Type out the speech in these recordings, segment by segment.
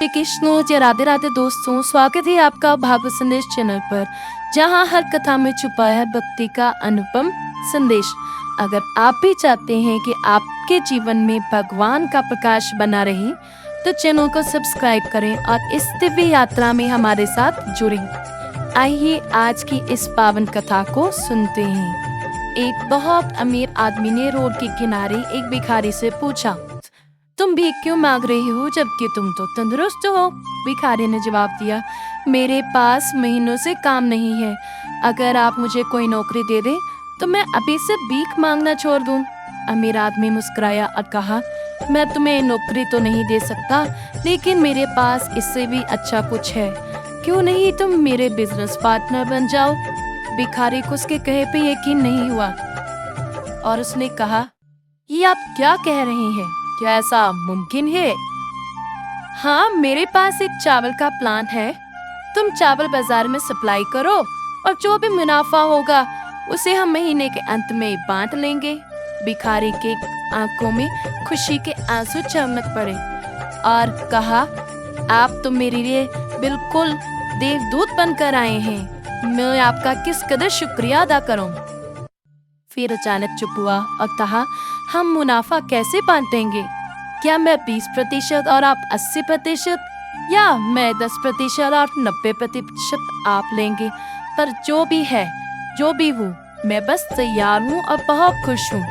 श्री कृष्ण जय राधे राधे दोस्तों, स्वागत है आपका भागवत संदेश चैनल पर, जहां हर कथा में छुपा है भक्ति का अनुपम संदेश। अगर आप भी चाहते हैं कि आपके जीवन में भगवान का प्रकाश बना रहे, तो चैनल को सब्सक्राइब करें और इस दिव्य यात्रा में हमारे साथ जुड़ें। आइए आज की इस पावन कथा को सुनते हैं। एक बहुत अमीर आदमी ने रोड के किनारे एक भिखारी से पूछा, तुम भीख क्यों मांग रही हो जबकि तुम तो तंदुरुस्त हो? भिखारी ने जवाब दिया, मेरे पास महीनों से काम नहीं है। अगर आप मुझे कोई नौकरी दे दें तो मैं अभी से भीख मांगना छोड़ दूं। अमीर आदमी मुस्कुराया और कहा, मैं तुम्हें नौकरी तो नहीं दे सकता, लेकिन मेरे पास इससे भी अच्छा कुछ है। क्यों नहीं तुम मेरे बिजनेस पार्टनर बन जाओ? भिखारी को उसके कहे पे यकीन नहीं हुआ और उसने कहा, ये आप क्या कह रहे हैं? क्या ऐसा मुमकिन है? हाँ, मेरे पास एक चावल का प्लांट है। तुम चावल बाजार में सप्लाई करो और जो भी मुनाफा होगा उसे हम महीने के अंत में बांट लेंगे। भिखारी के आंखों में खुशी के आंसू चमक पड़े और कहा, आप तो मेरे लिए बिल्कुल देवदूत बनकर आए हैं। मैं आपका किस कदर शुक्रिया अदा करूं? फिर अचानक चुप हुआ और कहा, हम मुनाफा कैसे बांटेंगे? क्या मैं 20% और आप 80%, या मैं 10% और 90% आप लेंगे? पर जो भी है, जो भी हूँ, मैं बस तैयार हूँ और बहुत खुश हूँ।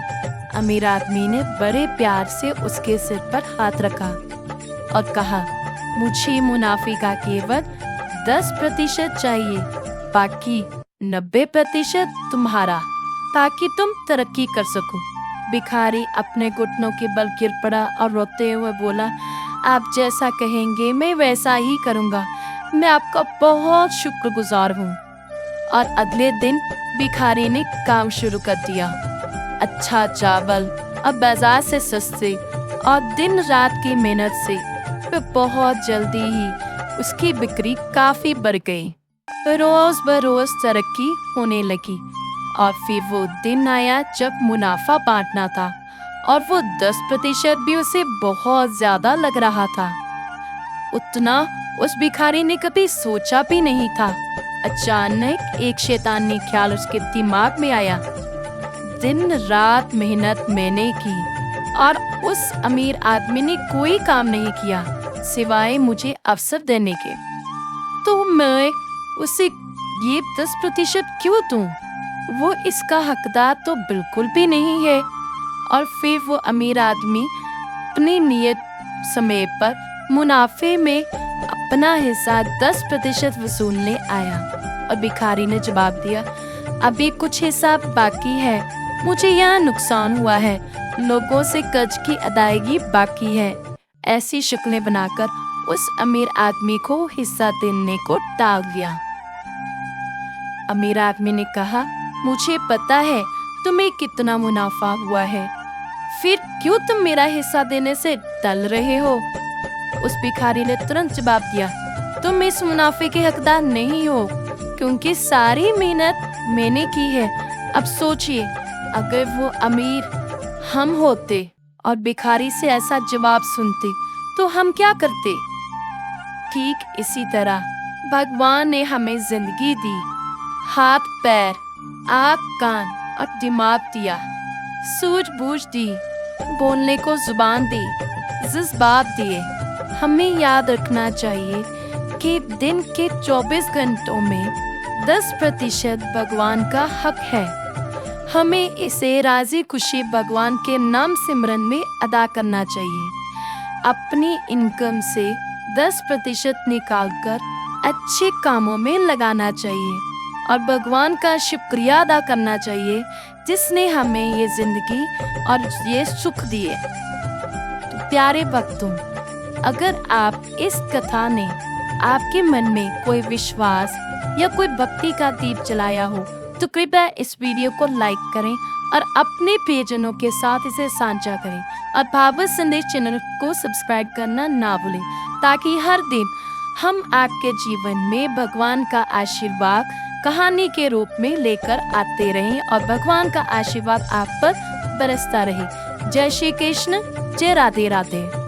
अमीर आदमी ने बड़े प्यार से उसके सिर पर हाथ रखा और कहा, मुझे मुनाफे का केवल 10% चाहिए, बाकी 90% तुम्हारा, ताकि तुम तरक्की कर सको। भिखारी अपने घुटनों के बल गिर पड़ा और रोते हुए बोला, आप जैसा कहेंगे मैं वैसा ही करूँगा। मैं आपका बहुत शुक्रगुजार हूँ। और अगले दिन भिखारी ने काम शुरू कर दिया। अच्छा चावल अब बाजार से सस्ते और दिन रात की मेहनत से फिर बहुत जल्दी ही उसकी बिक्री काफी बढ़ गई। रोज बरोज तरक्की होने लगी और फिर वो दिन आया जब मुनाफा बांटना था और वो 10% भी उसे बहुत ज्यादा लग रहा था। उतना उस भिखारी ने कभी सोचा भी नहीं था। अचानक एक शैतानी ख्याल उसके दिमाग में आया, दिन रात मेहनत मैंने की और उस अमीर आदमी ने कोई काम नहीं किया सिवाय मुझे अवसर देने के, तो मैं उसे ये 10% क्यों दूं? वो इसका हकदार तो बिल्कुल भी नहीं है। और फिर वो अमीर आदमी अपनी नियत समय पर मुनाफे में अपना हिस्सा 10% वसूलने आया और भिखारी ने जवाब दिया, अभी कुछ हिसाब बाकी है, मुझे यहाँ नुकसान हुआ है, लोगों से कर्ज की अदायगी बाकी है। ऐसी शक्लें बनाकर उस अमीर आदमी को हिस्सा देने को टाल दिया। अमीर आदमी ने कहा, मुझे पता है तुम्हें कितना मुनाफा हुआ है, फिर क्यों तुम मेरा हिस्सा देने से टल रहे हो? उस भिखारी ने तुरंत जवाब दिया, तुम इस मुनाफे के हकदार नहीं हो, क्योंकि सारी मेहनत मैंने की है। अब सोचिए, अगर वो अमीर हम होते और भिखारी से ऐसा जवाब सुनते तो हम क्या करते? ठीक इसी तरह भगवान ने हमें जिंदगी दी, हाथ पैर, आँख कान और दिमाग दिया, सूझबूझ दी, बोलने को जुबान दी, जज्बात दिए। हमें याद रखना चाहिए कि दिन के 24 घंटों में 10% भगवान का हक है। हमें इसे राजी खुशी भगवान के नाम सिमरन में अदा करना चाहिए। अपनी इनकम से 10% निकालकर अच्छे कामों में लगाना चाहिए और भगवान का शुक्रिया अदा करना चाहिए जिसने हमें ये जिंदगी और ये सुख दिए। तो प्यारे भक्तों, अगर आप इस कथा ने आपके मन में कोई विश्वास या कोई भक्ति का दीप जलाया हो, तो कृपया इस वीडियो को लाइक करें और अपने प्रियजनों के साथ इसे साझा करें और भागवत संदेश चैनल को सब्सक्राइब करना ना भूलें, ताकि हर दिन हम आपके जीवन में भगवान का आशीर्वाद कहानी के रूप में लेकर आते रहें और भगवान का आशीर्वाद आप पर बरसता रहे। जय श्री कृष्ण, जय राधे राधे।